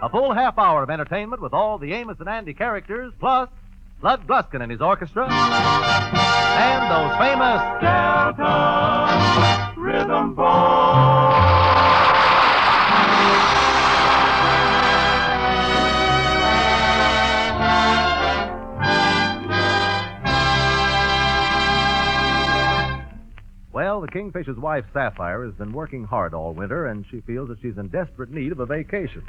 A full half hour of entertainment with all the Amos and Andy characters, plus Bud Gluskin and his orchestra, and those famous Delta Rhythm Boys. Well, the Kingfisher's wife, Sapphire, has been working hard all winter, and she feels that she's in desperate need of a vacation.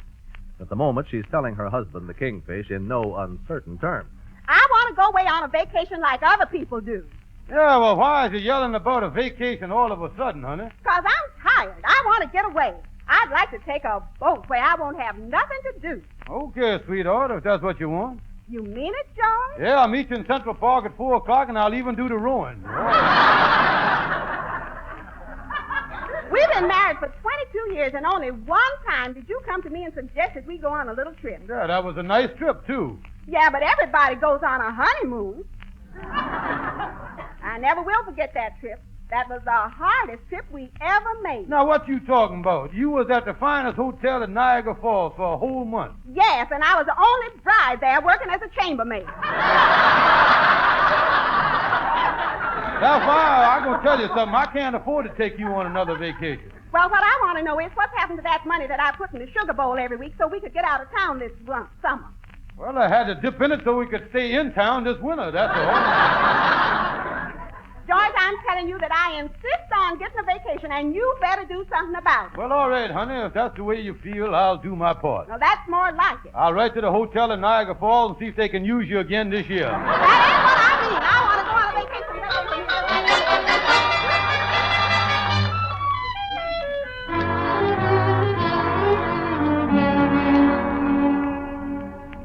At the moment, she's telling her husband, the Kingfish, in no uncertain terms. I want to go away on a vacation like other people do. Yeah, well, why is you yelling about a vacation all of a sudden, honey? 'Cause I'm tired. I want to get away. I'd like to take a boat where I won't have nothing to do. Okay, sweetheart, if that's what you want. You mean it, George? Yeah, I'll meet you in Central Park at 4 o'clock, and I'll even do the rowing. We've been married for 22 years, and only one time did you come to me and suggest that we go on a little trip. Yeah, that was a nice trip, too. Yeah, but everybody goes on a honeymoon. I never will forget that trip. That was the hardest trip we ever made. Now, what you talking about? You was at the finest hotel in Niagara Falls for a whole month. Yes, and I was the only bride there working as a chambermaid. That's why I'm going to tell you something. I can't afford to take you on another vacation. Well, what I want to know is what's happened to that money that I put in the sugar bowl every week so we could get out of town this summer. Well, I had to dip in it so we could stay in town this winter, that's all. George, I'm telling you that I insist on getting a vacation, and you better do something about it. Well, all right, honey. If that's the way you feel, I'll do my part. Well, that's more like it. I'll write to the hotel in Niagara Falls and see if they can use you again this year. That ain't what I mean. I want to go on a vacation.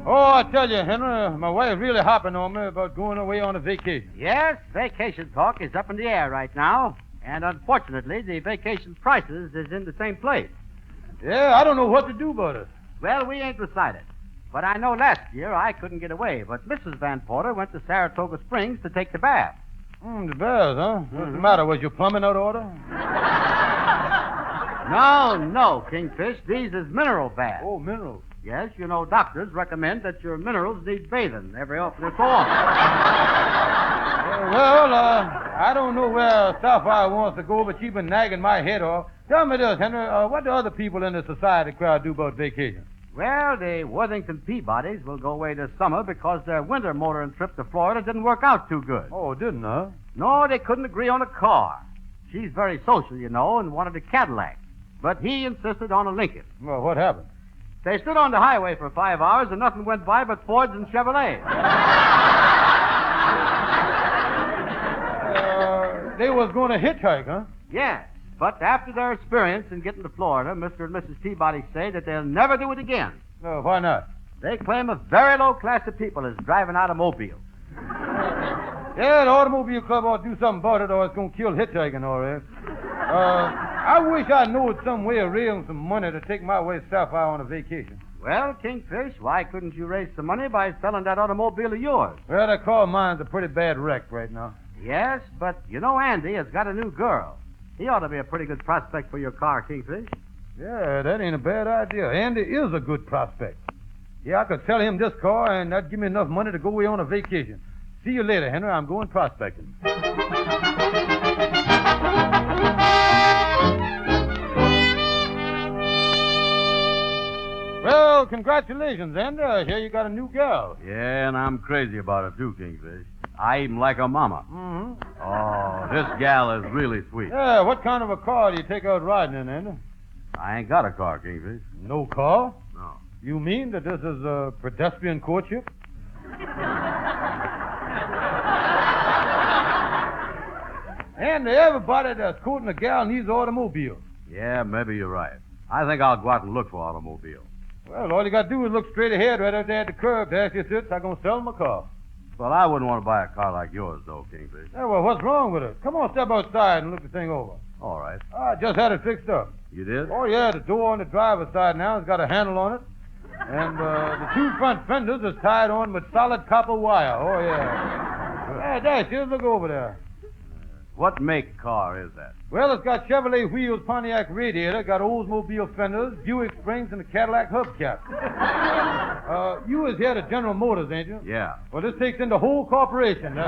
Oh, I tell you, Henry, my wife's really hopping on me about going away on a vacation. Yes, vacation talk is up in the air right now. And unfortunately, the vacation prices is in the same place. Yeah, I don't know what to do about it. Well, we ain't decided. But I know last year I couldn't get away, but Mrs. Van Porter went to Saratoga Springs to take the bath. The baths, huh? What's the matter? Was your plumbing out of order? No, Kingfish. These is mineral baths. Oh, minerals. Yes, you know, doctors recommend that your minerals need bathing every often so often. I don't know where Sapphire wants to go, but she's been nagging my head off. Tell me this, Henry, what do other people in the society crowd do about vacation? Well, the Worthington Peabodys will go away this summer because their winter motoring trip to Florida didn't work out too good. Oh, didn't, huh? No, they couldn't agree on a car. She's very social, you know, and wanted a Cadillac. But he insisted on a Lincoln. Well, what happened? They stood on the highway for 5 hours and nothing went by but Fords and Chevrolets. They was going to hitchhike, huh? Yes, but after their experience in getting to Florida, Mr. and Mrs. Peabody say that they'll never do it again. Why not? They claim a very low class of people is driving automobiles. Yeah, the automobile club ought to do something about it or it's going to kill hitchhiking, all right. I wish I knew some way of raising some money to take my wife Sapphire on a vacation. Well, Kingfish, why couldn't you raise some money by selling that automobile of yours? Well, that car of mine's a pretty bad wreck right now. Yes, but you know Andy has got a new girl. He ought to be a pretty good prospect for your car, Kingfish. Yeah, that ain't a bad idea. Andy is a good prospect. Yeah, I could sell him this car, and that'd give me enough money to go away on a vacation. See you later, Henry. I'm going prospecting. Well, congratulations, Andy. I hear you got a new gal. Yeah, and I'm crazy about it, too, Kingfish. I even like her mama. Mm-hmm. Oh, this gal is really sweet. Yeah, what kind of a car do you take out riding in, Andy? I ain't got a car, Kingfish. No car? No. You mean that this is a pedestrian courtship? And everybody that's courting a gal needs an automobile. Yeah, maybe you're right. I think I'll go out and look for an automobile. Well, all you got to do is look straight ahead right out there at the curb. There she sits. I'm going to sell him a car. Well, I wouldn't want to buy a car like yours, though, Kingfish. Yeah, well, what's wrong with it? Come on, step outside and look the thing over. All right. I just had it fixed up. You did? Oh, yeah, the door on the driver's side now has got a handle on it. And the two front fenders is tied on with solid copper wire. Oh, yeah. Yeah, there she is. Look over there. What make car is that? Well, it's got Chevrolet wheels, Pontiac radiator, got Oldsmobile fenders, Buick springs, and a Cadillac hubcap. You was here at General Motors, ain't you? Yeah. Well, this takes in the whole corporation. Yeah,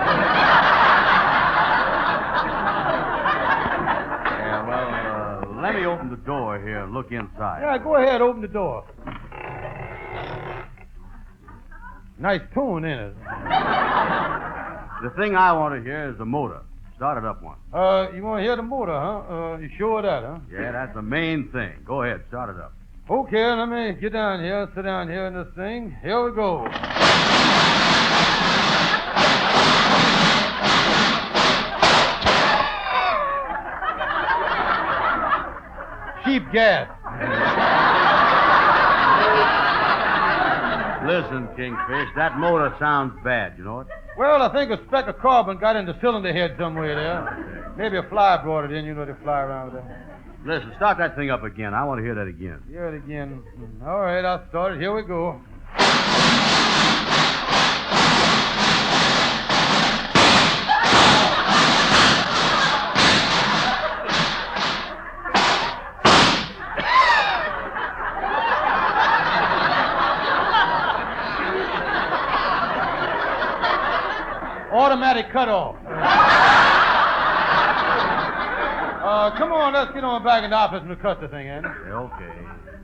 well, let me open the door here and look inside. Yeah, go ahead, open the door. Nice tune, ain't it? The thing I want to hear is the motor. Start it up once. You want to hear the motor, huh? You sure of that, huh? Yeah, that's the main thing. Go ahead, start it up. Okay, let me get down here, sit down here in this thing. Here we go. Cheap gas. Listen, Kingfish, that motor sounds bad, you know it? Well, I think a speck of carbon got in the cylinder head somewhere there. Maybe a fly brought it in. You know they fly around with that. Listen, start that thing up again. I want to hear that again. Hear it again. All right, I'll start it. Here we go. Automatic cutoff. Come on, let's get on back in the office and cut the thing, Andy. Okay.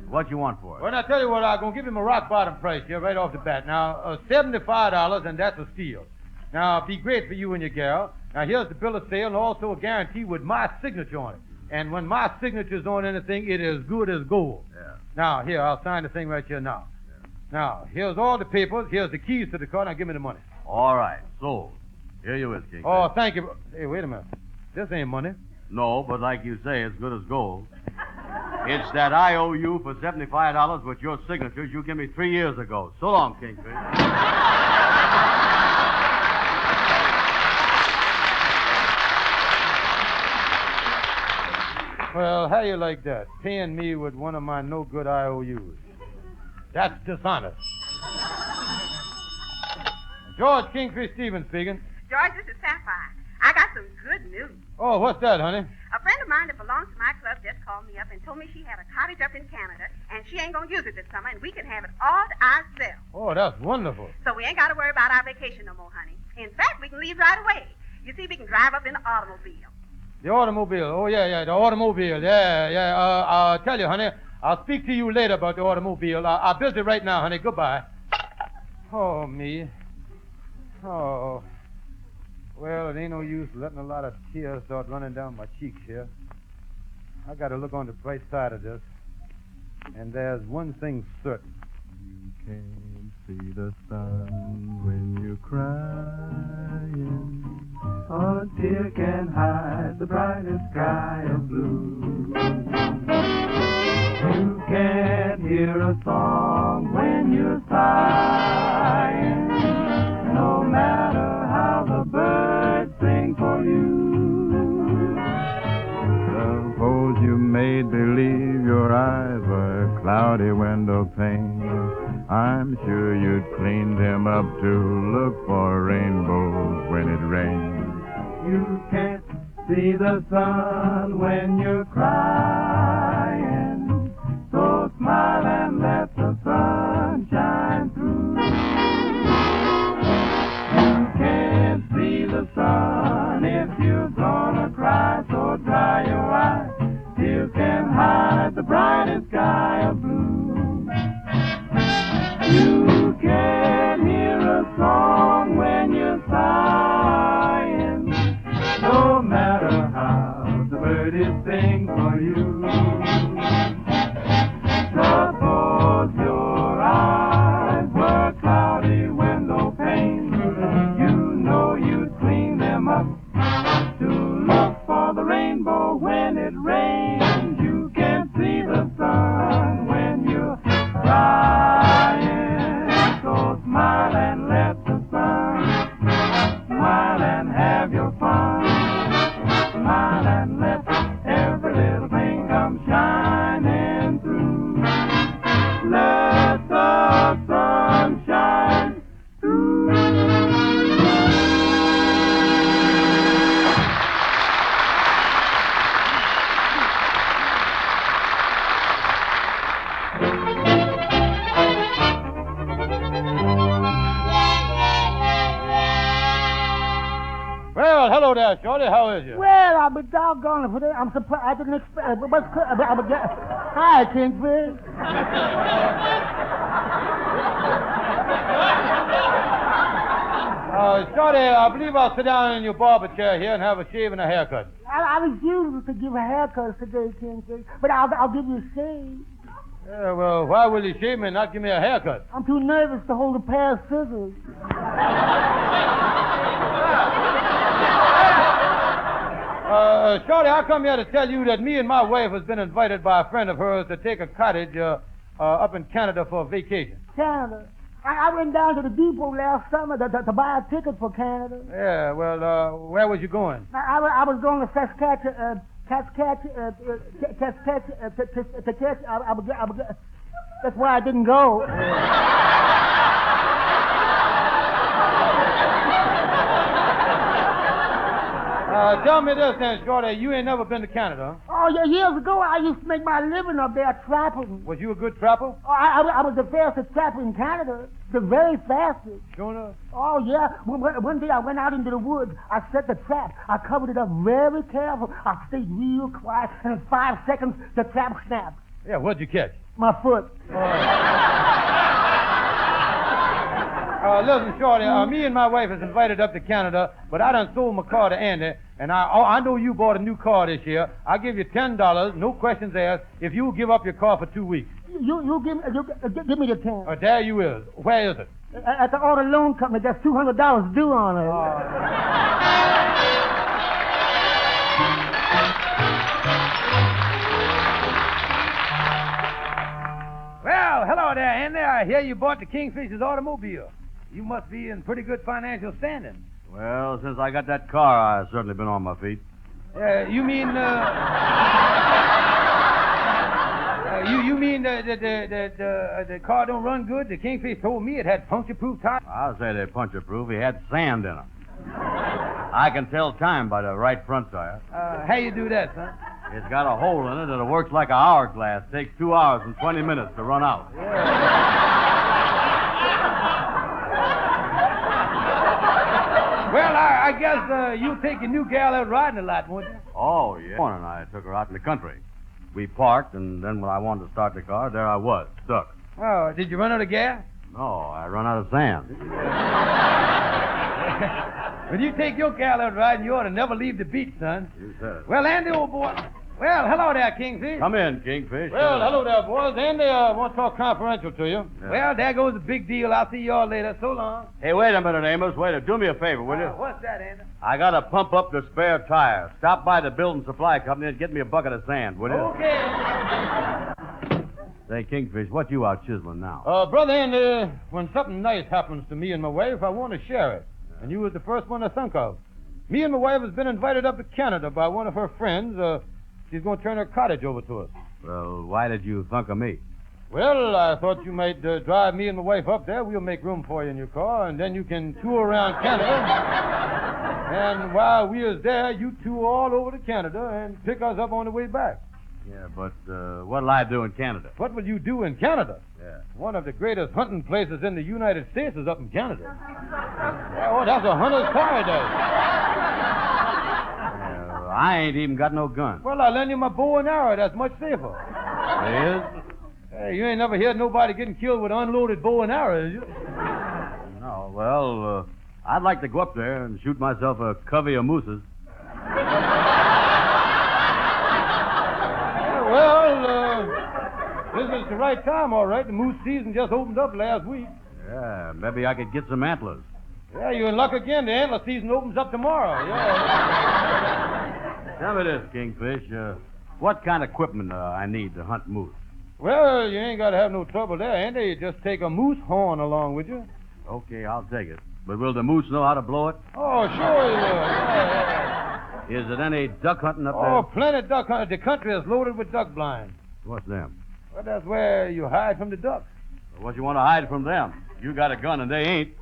What you want for it? Well, now, tell you what, I'm going to give him a rock-bottom price here right off the bat. Now, $75, and that's a steal. Now, it'll be great for you and your gal. Now, here's the bill of sale and also a guarantee with my signature on it. And when my signature's on anything, it is good as gold. Yeah. Now, here, I'll sign the thing right here now. Yeah. Now, here's all the papers. Here's the keys to the car. Now, give me the money. All right, sold. Here you is, Kingfish. Oh, thank you. Hey, wait a minute. This ain't money. No, but like you say, it's good as gold. It's that I owe you for $75 with your signatures you gave me 3 years ago. So long, Kingfish. Well, how you like that? Paying me with one of my no-good IOUs. That's dishonest. George Kingfish Stevens speaking. George, this is Sapphire. I got some good news. Oh, what's that, honey? A friend of mine that belongs to my club just called me up and told me she had a cottage up in Canada, and she ain't going to use it this summer, and we can have it all to ourselves. Oh, that's wonderful. So we ain't got to worry about our vacation no more, honey. In fact, we can leave right away. You see, we can drive up in the automobile. The automobile. Oh, yeah, the automobile. Yeah. I'll tell you, honey, I'll speak to you later about the automobile. I'm busy right now, honey. Goodbye. Oh, me. Oh. Well, it ain't no use letting a lot of tears start running down my cheeks here. I got to look on the bright side of this. And there's one thing certain. You can't see the sun when you're crying. A tear can hide the brightest sky of blue. You can't hear a song when you're sighing. No matter how the birds sing for you. Suppose you made believe your eyes were cloudy window panes. I'm sure you'd clean them up to look for rainbows when it rains. You can't see the sun when you're crying. So smile and let the sun shine through. You can't see the sun if you're gonna cry. So dry your eyes. Tears can hide the brightest sky of blue. You can hear a song when you're sighing. No matter how the birdies sing for you. Suppose your eyes were cloudy window panes. You know you'd clean them up to look for the rainbow when it rains. You can't see the sun when Well, hello there, Shorty. How is you? Well, I'll be doggone it. I'm surprised. I didn't expect. Hi, Kingfish. Shorty, I believe I'll sit down in your barber chair here and have a shave and a haircut. I refuse to give a haircut today, Kingfish, but I'll give you a shave. Yeah, well, why will you shave me and not give me a haircut? I'm too nervous to hold a pair of scissors. Shorty, I come here to tell you that me and my wife has been invited by a friend of hers to take a cottage up in Canada for a vacation. Canada. I went down to the depot last summer to buy a ticket for Canada. Yeah, well, where was you going? I was going to Saskatchewan. That's why I didn't go. Tell me this then, Shorty. You ain't never been to Canada, huh? Oh, yeah, years ago, I used to make my living up there trapping. Was you a good trapper? Oh, I was the fastest trapper in Canada. The very fastest. Sure enough. Oh, yeah. One day I went out into the woods. I set the trap. I covered it up very careful. I stayed real quiet, and in 5 seconds, the trap snapped. Yeah, what'd you catch? My foot. Listen, Shorty, me and my wife is invited up to Canada, but I done sold my car to Andy, and I know you bought a new car this year. I'll give you $10, no questions asked, if you'll give up your car for 2 weeks. You give me the 10. There you is. Where is it? At the auto loan company. There's $200 due on it. Well, hello there, Andy. I hear you bought the Kingfisher's automobile. You must be in pretty good financial standing. Well, since I got that car, I've certainly been on my feet. You mean, you mean the car don't run good? The Kingfish told me it had puncture-proof tires. I'll say they're puncture-proof. He had sand in them. I can tell time by the right front tire. How you do that, son? It's got a hole in it that works like an hourglass. Takes 2 hours and 20 minutes to run out. Well, I guess you'll take your new gal out riding a lot, won't you? Oh, yeah. And I took her out in the country. We parked, and then when I wanted to start the car, there I was, stuck. Oh, did you run out of gas? No, I run out of sand. When you take your gal out riding, you ought to never leave the beach, son. You said it. Well, Andy, old boy. Well, hello there, Kingfish. Come in, Kingfish. Well, hello there, boys. Andy, I want to talk confidential to you. Yeah. Well, there goes the big deal. I'll see y'all later. So long. Hey, wait a minute, Amos. Wait. Do me a favor, will you? What's that, Andy? I got to pump up the spare tire. Stop by the building supply company and get me a bucket of sand, will you? Okay. Say, Kingfish, what you out chiseling now? Brother Andy, when something nice happens to me and my wife, I want to share it. And you was the first one to think of. Me and my wife has been invited up to Canada by one of her friends. She's going to turn her cottage over to us. Well, why did you think of me? Well, I thought you might drive me and my wife up there. We'll make room for you in your car, and then you can tour around Canada. And while we is there, you tour all over to Canada and pick us up on the way back. Yeah, but what'll I do in Canada? What will you do in Canada? Yeah. One of the greatest hunting places in the United States is up in Canada. Oh, that's a hunter's paradise. I ain't even got no gun. Well, I'll lend you my bow and arrow. That's much safer. It is? Hey, you ain't never heard nobody getting killed with unloaded bow and arrow, is you? No, well, I'd like to go up there and shoot myself a covey of mooses. This is the right time, all right. The moose season just opened up last week. Yeah, maybe I could get some antlers. Yeah, you're in luck again. The antler season opens up tomorrow. Yeah. Tell me this, Kingfish. What kind of equipment I need to hunt moose? Well, you ain't got to have no trouble there, Andy. You just take a moose horn along with you. Okay, I'll take it. But will the moose know how to blow it? Oh, sure you will. Yeah. Is it any duck hunting up there? Oh, plenty duck hunting. The country is loaded with duck blinds. What's them? Well, that's where you hide from the ducks. What you want to hide from them? You got a gun and they ain't.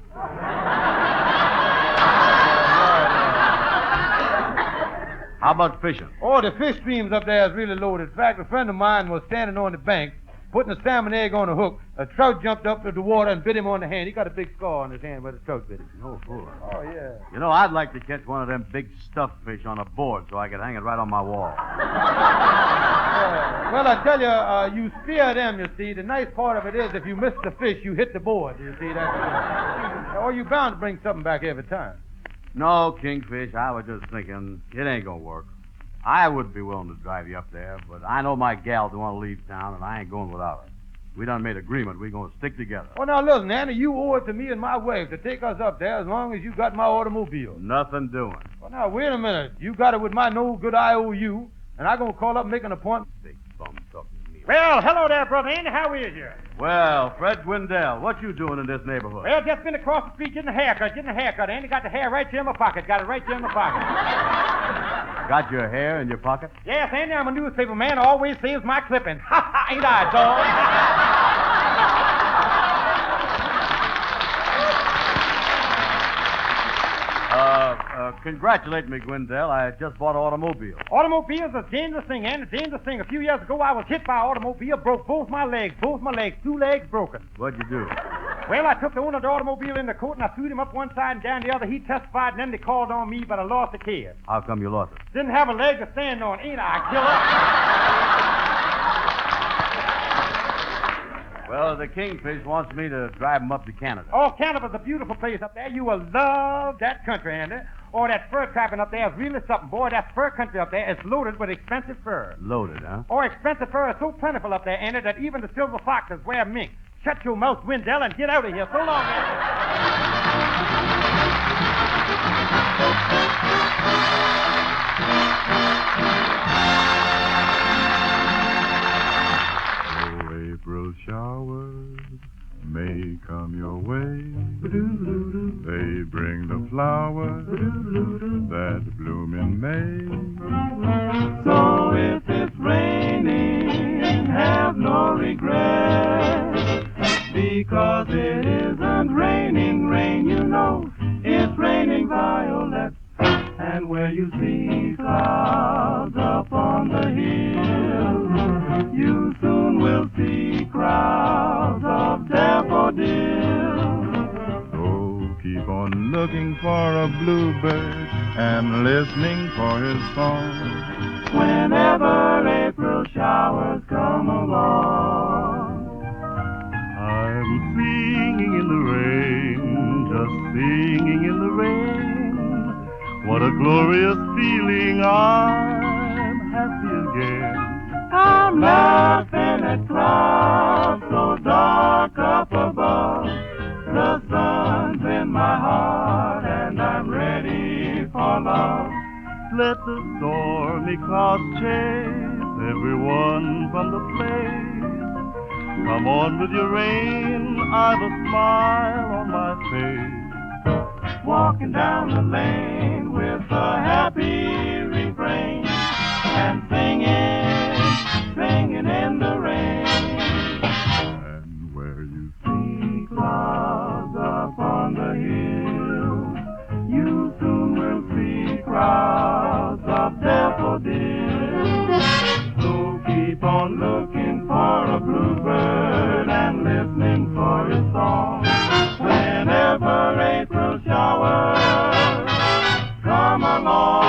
How about fishing? Oh, the fish streams up there is really loaded. In fact, a friend of mine was standing on the bank, putting a salmon egg on a hook. A trout jumped up to the water and bit him on the hand. He got a big scar on his hand where the trout bit him. No fool. Oh, yeah. You know, I'd like to catch one of them big stuffed fish on a board so I could hang it right on my wall. Well, I tell you, you spear them, you see. The nice part of it is if you miss the fish, you hit the board, you see. Or you bound to bring something back every time. No, Kingfish, I was just thinking it ain't gonna work. I would be willing to drive you up there, but I know my gals want to leave town, and I ain't going without her. We done made agreement. We're going to stick together. Well, now, listen, Andy, you owe it to me and my wife to take us up there as long as you got my automobile. Nothing doing. Well, now, wait a minute. You got it with my no-good IOU, and I'm going to call up and make an appointment. Big bum talking to me. Well, hello there, Brother Andy. How is you? Well, Fred Gwendell, what you doing in this neighborhood? Well, just been across the street getting a haircut. Andy got the hair right here in my pocket. Got it right here in my pocket. Got your hair in your pocket? Yes, Andy, I'm a newspaper man. Always saves my clippings. Ha ha, ain't I, dog? Congratulate me, Gwendell. I just bought an automobile. Automobile's a dangerous thing, Andy, dangerous thing. A few years ago, I was hit by an automobile, broke both my legs, 2 legs broken. What'd you do? Well, I took the owner of the automobile in the court, and I threw him up one side and down the other. He testified, and then they called on me, but I lost the case. How come you lost it? Didn't have a leg to stand on, ain't I, killer? Well, the Kingfish wants me to drive him up to Canada. Oh, Canada's a beautiful place up there. You will love that country, Andy. Oh, that fur trapping up there is really something. Boy, that fur country up there is loaded with expensive fur. Loaded, huh? Oh, expensive fur is so plentiful up there, Andy, that even the silver foxes wear mink. Shut your mouth, Wendell, and get out of here. So long, Andy. Oh, April showers may come your way. They bring the flowers that bloom in May. So if it's raining, have no regret, because it isn't raining rain, you know. It's raining violets. And where you see clouds up on the hill, you soon will see crowds of daffodils. So keep on looking for a bluebird and listening for his song whenever April showers come along. I'm singing in the rain, just singing in the rain. What a glorious feeling, I'm happy again. I'm laughing at clouds so dark up above. The sun's in my heart and I'm ready for love. Let the stormy clouds chase everyone from the place. Come on with your rain, I've a smile on my face. Walking down the lane with a happy refrain and singing in the rain. And where you see clouds up on the hill, you soon will see crowds of daffodils. So keep on looking for a bluebird and listening for his song whenever April showers come along.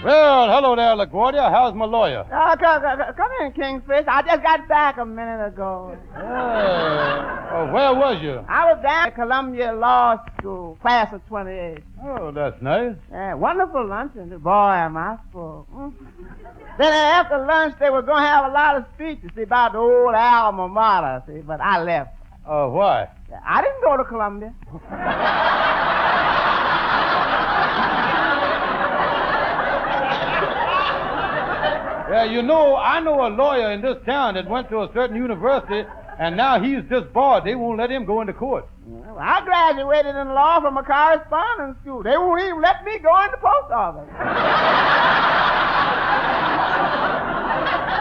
Well, hello there, LaGuardia. How's my lawyer? Come in, Kingfish. I just got back a minute ago. Where was you? I was down at Columbia Law School, class of 28. Oh, that's nice. Yeah, wonderful luncheon. Boy, am I full. Then after lunch, they were going to have a lot of speeches, see, about the old alma mater, see, but I left. Why? I didn't go to Columbia. Yeah, you know, I know a lawyer in this town that went to a certain university, and now he's disbarred. They won't let him go into court. Well, I graduated in law from a correspondence school. They won't even let me go in the post office.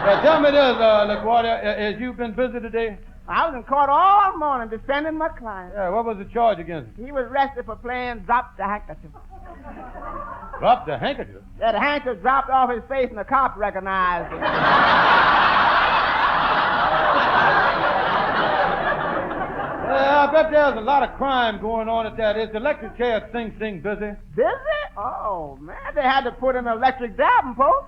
Tell me this, LaGuardia, has you been busy today? I was in court all morning defending my client. Yeah, what was the charge against him? He was arrested for playing drop the handkerchief. Drop the handkerchief? Yeah, the handkerchief dropped off his face and the cops recognized it. I bet there's a lot of crime going on at that. Is the electric chair at Sing Sing busy? Busy? Oh, man, they had to put an electric dabbing post.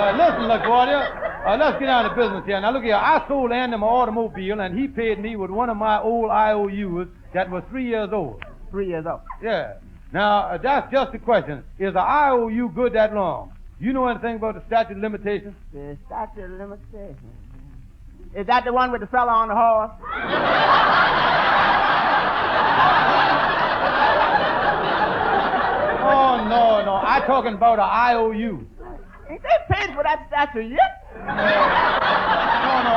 Listen, LaGuardia, let's get down to business here. Now, look here. I sold Andy my automobile, and he paid me with one of my old IOUs that was 3 years old. 3 years old. Yeah. Now, that's just the question. Is the IOU good that long? You know anything about the statute of limitations? The statute of limitations. Is that the one with the fella on the horse? Oh, no. I'm talking about an IOU. Ain't they paid for that statue yet? No.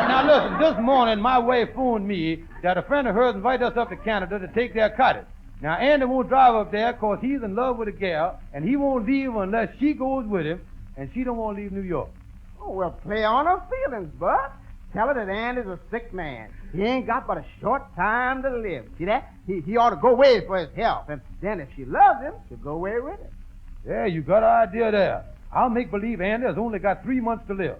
Now, listen, this morning my wife phoned me that a friend of hers invited us up to Canada to take their cottage. Now, Andy won't drive up there because he's in love with a gal, and he won't leave unless she goes with him, and she don't want to leave New York. Oh, well, play on her feelings, Bud. Tell her that Andy's a sick man. He ain't got but a short time to live. See that? He ought to go away for his health, and then if she loves him, she'll go away with him. Yeah, you got an idea there. I'll make believe Andy has only got 3 months to live.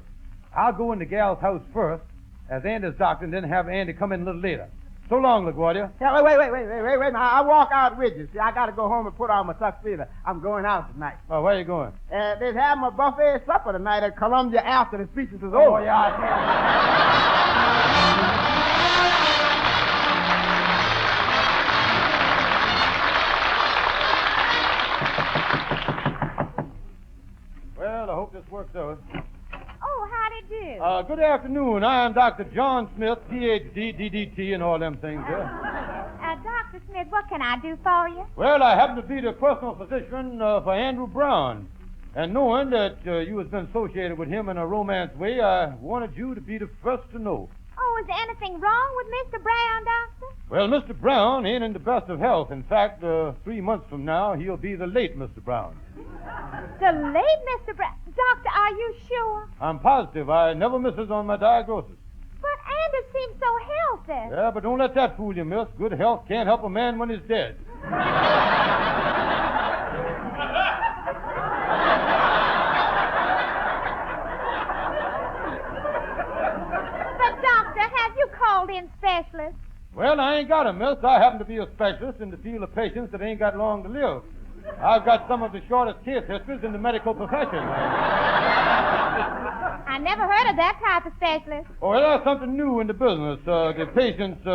I'll go in the gal's house first as Andy's doctor, and then have Andy come in a little later. So long, LaGuardia. Yeah, wait. I'll walk out with you. See, I got to go home and put on my tuxedo. I'm going out tonight. Oh, where you going? They're having a buffet supper tonight at Columbia after the speeches is over. Oh, yeah, Well, I hope this works out. Oh, how'd it do? Good afternoon. I am Dr. John Smith, Ph.D., DDT, and all them things there. Dr. Smith, what can I do for you? Well, I happen to be the personal physician for Andrew Brown. And knowing that you has been associated with him in a romance way, I wanted you to be the first to know. Oh, is there anything wrong with Mr. Brown, Doctor? Well, Mr. Brown ain't in the best of health. In fact, 3 months from now, he'll be the late Mr. Brown. The late Mr. Brown? Doctor, are you sure? I'm positive. I never misses on my diagnosis. But Andy seems so healthy. Yeah, but don't let that fool you, miss. Good health can't help a man when he's dead. But, Doctor, have you called in specialists? Well, I ain't got 'em, miss. I happen to be a specialist in the field of patients that ain't got long to live. I've got some of the shortest case histories in the medical profession. I never heard of that type of specialist. Oh, well, that's something new in the business. The patients,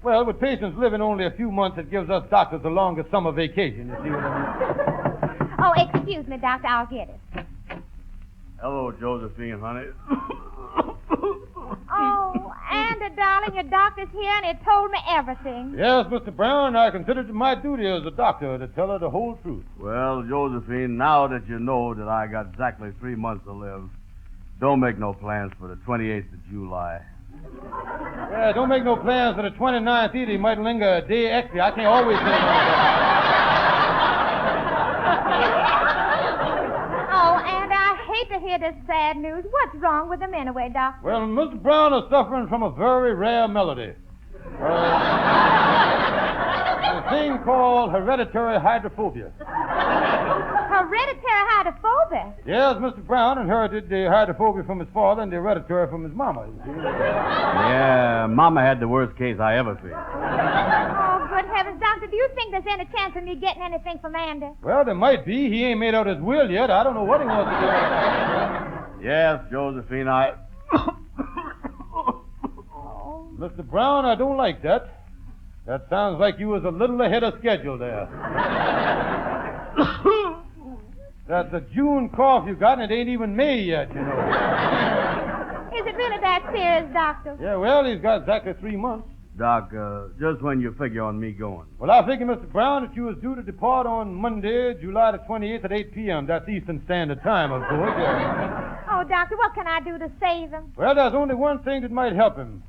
with patients living only a few months, it gives us doctors the longest summer vacation. You see what I mean? Oh, excuse me, Doctor. I'll get it. Hello, Josephine, honey. Oh, Andy, darling, your doctor's here, and he told me everything. Yes, Mr. Brown, I considered it my duty as a doctor to tell her the whole truth. Well, Josephine, now that you know that I got exactly 3 months to live, don't make no plans for the 28th of July. Yeah, don't make no plans for the 29th either. He might linger a day extra. I can't always say no. Oh, and I hate to hear this sad news. What's wrong with him anyway, Doctor? Well, Mr. Brown is suffering from a very rare malady. A thing called hereditary hydrophobia. Hereditary hydrophobia? Yes, Mr. Brown inherited the hydrophobia from his father and the hereditary from his mama. You see? Yeah, Mama had the worst case I ever seen. Oh, good heavens, Doctor, do you think there's any chance of me getting anything from Andy? Well, there might be. He ain't made out his will yet. I don't know what he wants to do. Yes, Josephine, Oh. Mr. Brown, I don't like that. That sounds like you was a little ahead of schedule there. That's a June cough you got, and it ain't even May yet, you know. Is it really that serious, Doctor? Yeah, well, he's got exactly 3 months. Doc, just when you figure on me going. Well, I figure, Mr. Brown, that you was due to depart on Monday, July the 28th at 8 p.m. That's Eastern Standard Time, of course. Yeah. Oh, Doctor, what can I do to save him? Well, there's only one thing that might help him.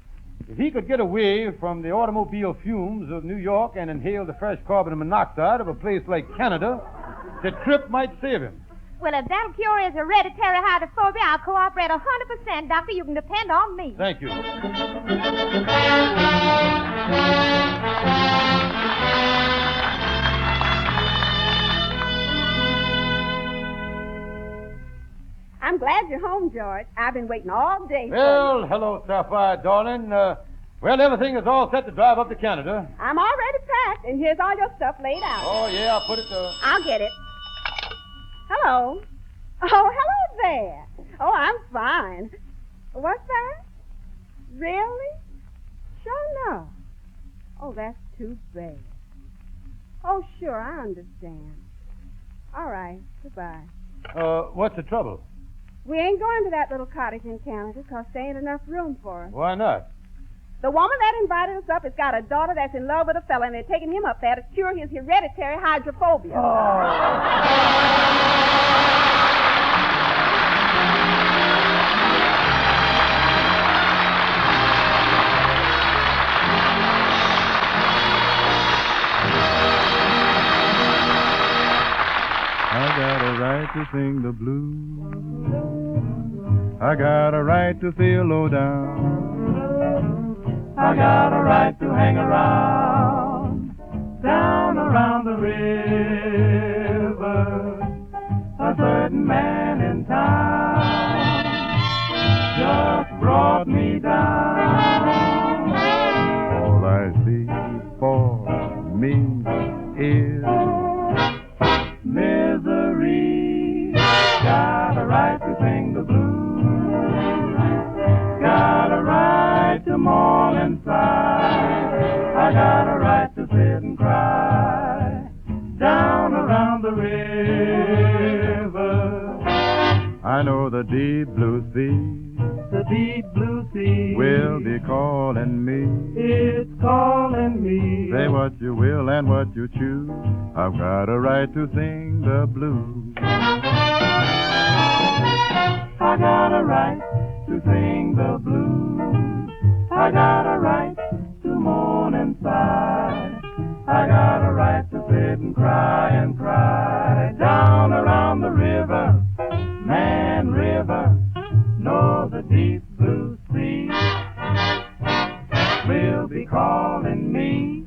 If he could get away from the automobile fumes of New York and inhale the fresh carbon monoxide of a place like Canada, the trip might save him. Well, if that'll cure his hereditary hydrophobia, I'll cooperate 100%, Doctor. You can depend on me. Thank you. I'm glad you're home, George. I've been waiting all day for Well, you. hello, Sapphire, darling. Well, everything is all set to drive up to Canada. I'm already packed, and here's all your stuff laid out. Oh, yeah, I'll put it I'll get it. Hello. Oh, hello there. Oh, I'm fine. What's that? Really? Sure no. Oh, that's too bad. Oh, sure, I understand. All right, goodbye. What's the trouble? We ain't going to that little cottage in Canada because there ain't enough room for us. Why not? The woman that invited us up has got a daughter that's in love with a fella, and they're taking him up there to cure his hereditary hydrophobia. I got a right to sing the blues. I got a right to feel low down. I got a right to hang around, down around the river. A certain man in town just brought me down. All I see for me is misery. Got a right to sing the blues. Got a right to mourn and sigh. I got a right to sit and cry down around the river. I know the deep blue sea. The deep blue sea will be calling me. It's calling me. Say what you will and what you choose. I've got a right to sing the blues. I got a right to sing the blues. I got a right to mourn and sigh. I got a right to sit and cry down around the river, Man River. No, the deep blue sea will be calling me.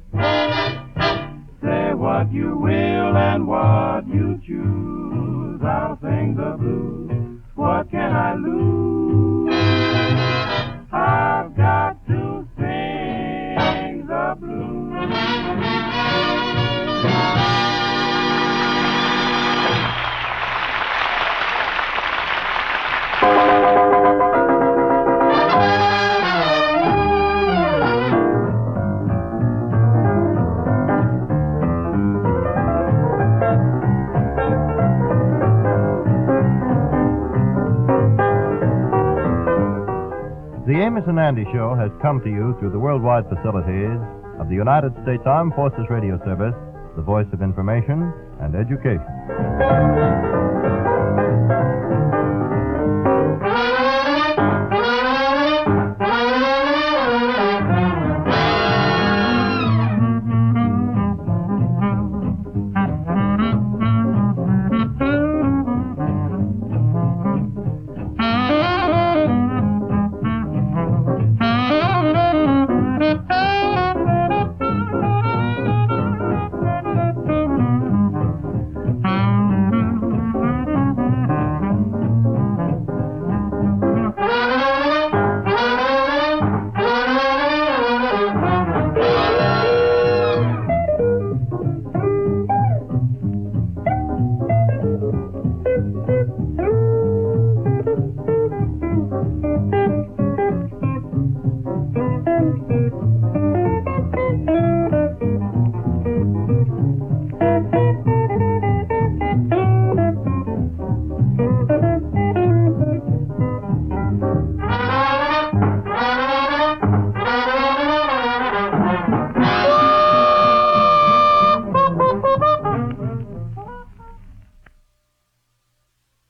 Say what you will and what you choose. I'll sing the blues. What can I lose? I've got to sing the blues. The Amos and Andy Show has come to you through the worldwide facilities of the United States Armed Forces Radio Service, the voice of information and education.